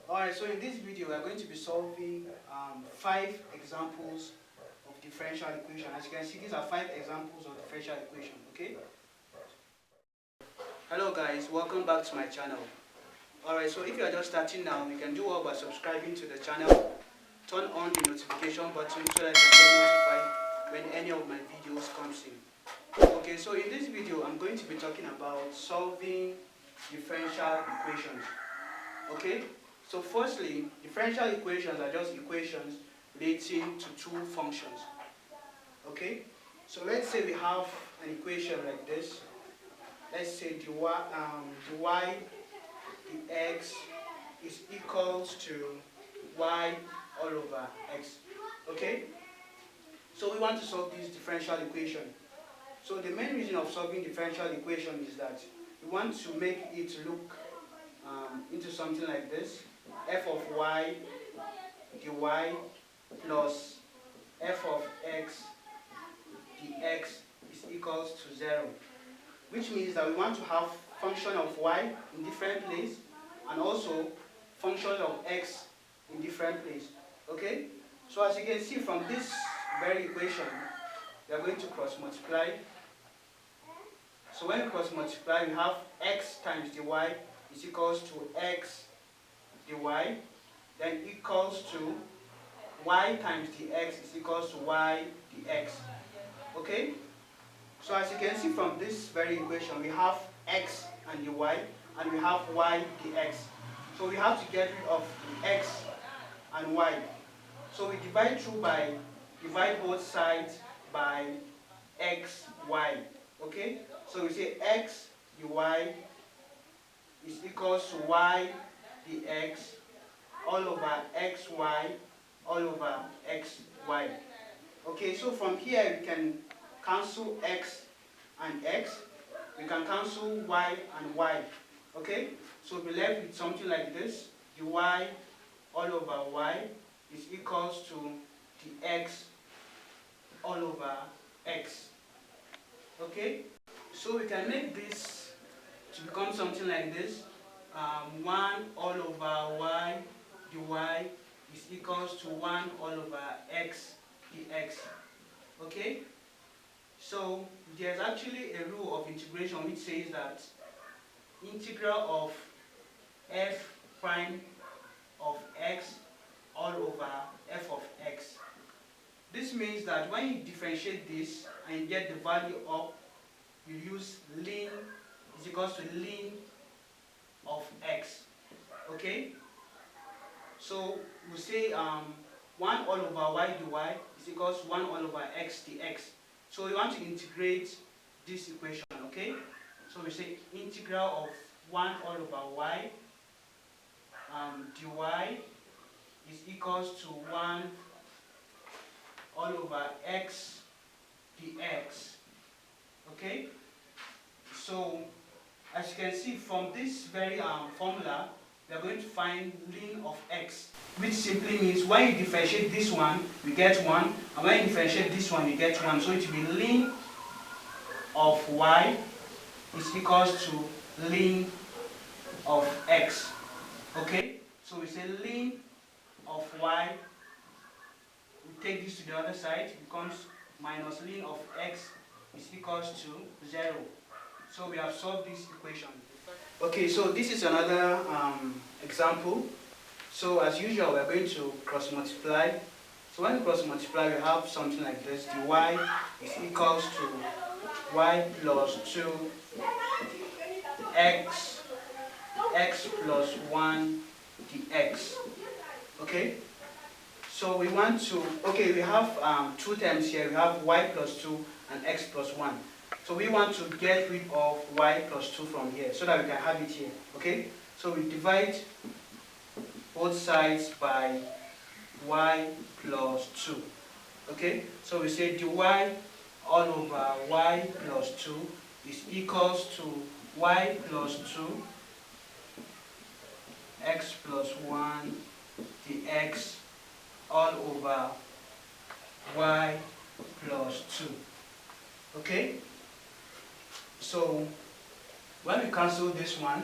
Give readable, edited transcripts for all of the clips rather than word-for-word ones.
Alright, so in this video we are going to be solving 5 examples of differential equation. As you can see, these are 5 examples of differential equation, okay? Hello guys, welcome back to my channel. Alright, so if you are just starting now, you can do well by subscribing to the channel, turn on the notification button so that you can get notified when any of my videos comes in. Okay, so in this video I'm going to be talking about solving differential equations. Okay, so firstly, differential equations are just equations relating to two functions. Okay, so let's say we have an equation like this. Let's say the y, the x is equals to y all over x. Okay, so we want to solve this differential equation. So the main reason of solving differential equation is that we want to make it look into something like this: f of y dy plus f of x dx is equals to 0. Which means that we want to have function of y in different place and also function of x in different place. Okay? So as you can see from this very equation, we are going to cross multiply. So when we cross multiply, we have x times dy is equals to x dy, then equals to y times dx is equals to y dx. Okay? So as you can see from this very equation, we have x and dy and we have y dx. So we have to get rid of x and y. So we divide both sides by x, y. Okay? So we say x dy is equals to y dx all over xy all over xy. Okay, so from here we can cancel x and x. We can cancel y and y. Okay, so we're left with something like this: dy all over y is equals to dx all over x. Okay, so we can make this to become something like this: 1 all over y dy is equals to 1 all over x dx. Okay, so there's actually a rule of integration which says that integral of f prime of x all over f of x. This means that when you differentiate this and you get the value up, you use ln is equals to ln of x. Okay, so we say 1 all over y dy is equals to 1 all over x dx. So we want to integrate this equation. Okay, so we say integral of 1 all over y dy is equals to 1 all over x dx. Okay, so as you can see from this very formula, we are going to find ln of x, which simply means when you differentiate this one, you get 1, and when you differentiate this one, you get 1. So it will be ln of y is equals to ln of x. Okay, so we say ln of y, we take this to the other side, it becomes minus ln of x is equals to 0. So we have solved this equation. Okay, so this is another example. So as usual, we are going to cross multiply. So when we cross multiply, we have something like this: dy is equals to y plus 2 x plus 1 dx. Okay, so we want to, okay, we have two terms here. We have y plus 2 and x plus 1. So we want to get rid of y plus 2 from here so that we can have it here. Okay, so we divide both sides by y plus 2. Okay, so we say dy all over y plus 2 is equals to y plus 2 x plus 1 dx all over y plus 2. Okay, so when we cancel this one,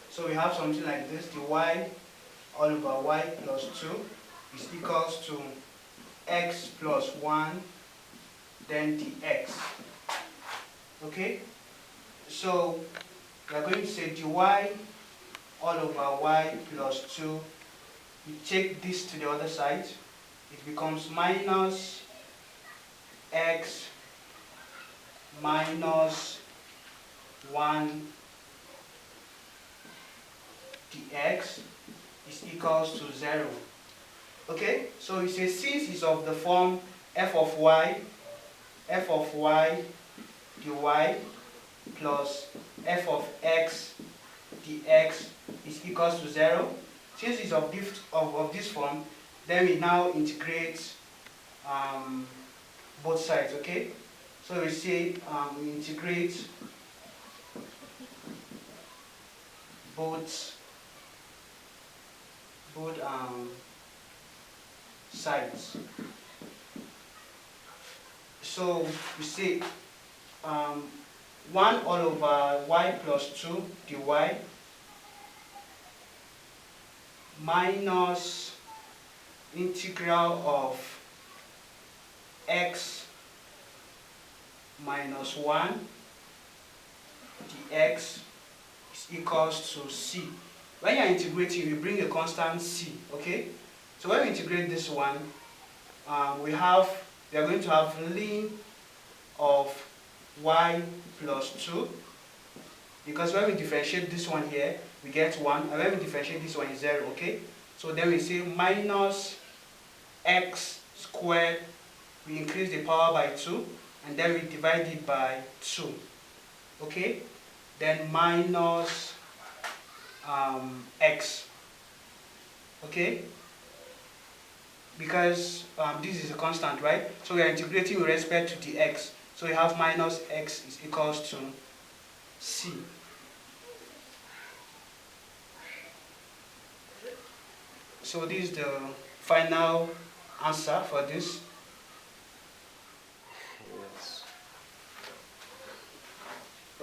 so we have something like this: dy all over y plus 2 is equals to x plus 1 then dx. Okay, so we are going to say dy all over y plus 2. You take this to the other side, it becomes minus x minus 1 dx is equals to 0. Okay, so we say since it's of the form f of y dy plus f of x dx is equals to 0. Since it's of this form, then we now integrate both sides. Okay, so we say we integrate both sides. So we say 1 all over y plus 2 dy minus integral of x minus 1 dx is equals to c. When you are integrating, you bring a constant c. Okay, so when we integrate this one, we are going to have ln of y plus 2, because when we differentiate this one here, we get 1, and when we differentiate this one is 0. Okay, so then we say minus x squared, we increase the power by 2, and then we divide it by 2. Okay, then minus x. Okay, because this is a constant, right? So we are integrating with respect to the x. So we have minus x is equals to c. So this is the final answer for this. Yes.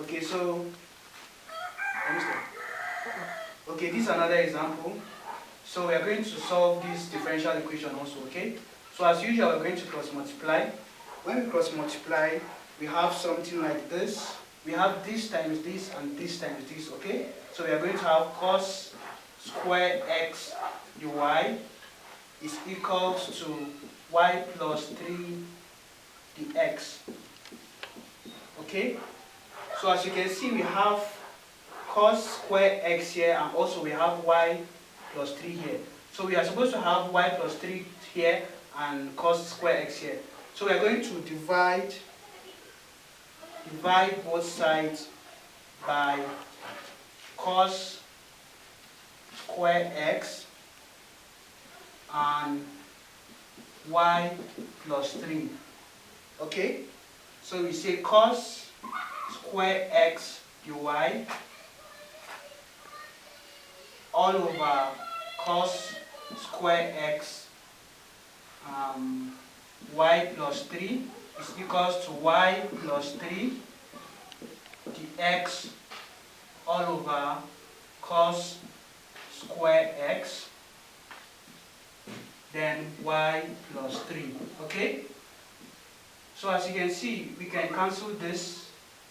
Okay, so okay, this is another example. So we are going to solve this differential equation also. Okay, so as usual, we're going to cross multiply. When we cross multiply, we have something like this. We have this times this and this times this. Okay, so we are going to have cos square x dy is equals to y plus 3 dx. Okay, so as you can see, we have cos square x here, and also we have y plus 3 here. So we are supposed to have y plus 3 here and cos square x here. So we are going to divide both sides by cos square x and y plus 3. Okay, so we say cos square x dy all over cos square x y plus 3 is equals to y plus 3 dx all over cos square x then y plus 3. Okay, so as you can see, we can cancel this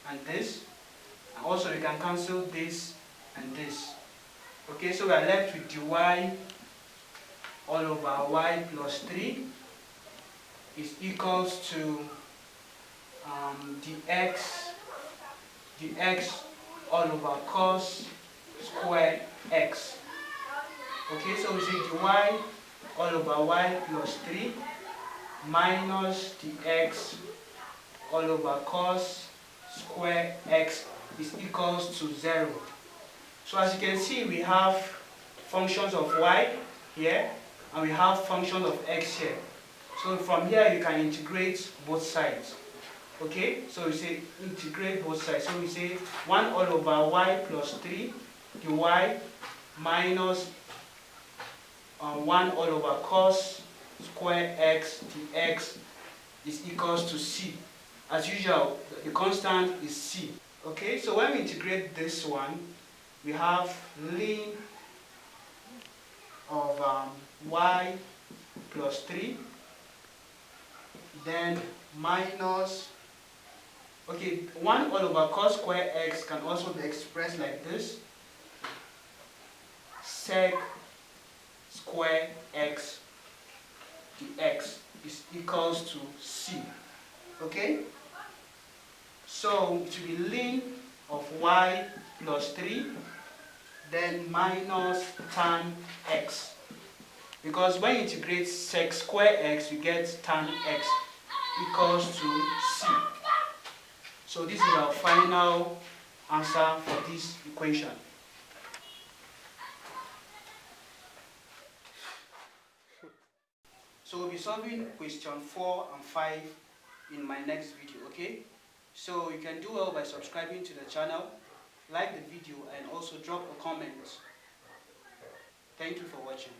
and this, and also we can cancel this and this. Okay, so we are left with dy all over y plus 3 is equals to dx all over cos square x. Okay, so we say dy all over y plus 3 minus dx all over cos square x is equals to 0. So as you can see, we have functions of y here and we have functions of x here. So from here you can integrate both sides. Okay, so we say integrate both sides. So we say 1 all over y plus 3 dy minus 1 all over cos square x dx is equals to c. As usual, the constant is c. Okay, so when we integrate this one, we have ln of y plus 3, then minus, okay, 1 all over cos square x can also be expressed like this, sec square x dx is equals to c. Okay? So it will be ln of y plus 3, then minus tan x. Because when you integrate sec square x, you get tan x equals to c. So this is our final answer for this equation. So we'll be solving question 4 and 5 in my next video, okay? So you can do well by subscribing to the channel, like the video, and also drop a comment. Thank you for watching.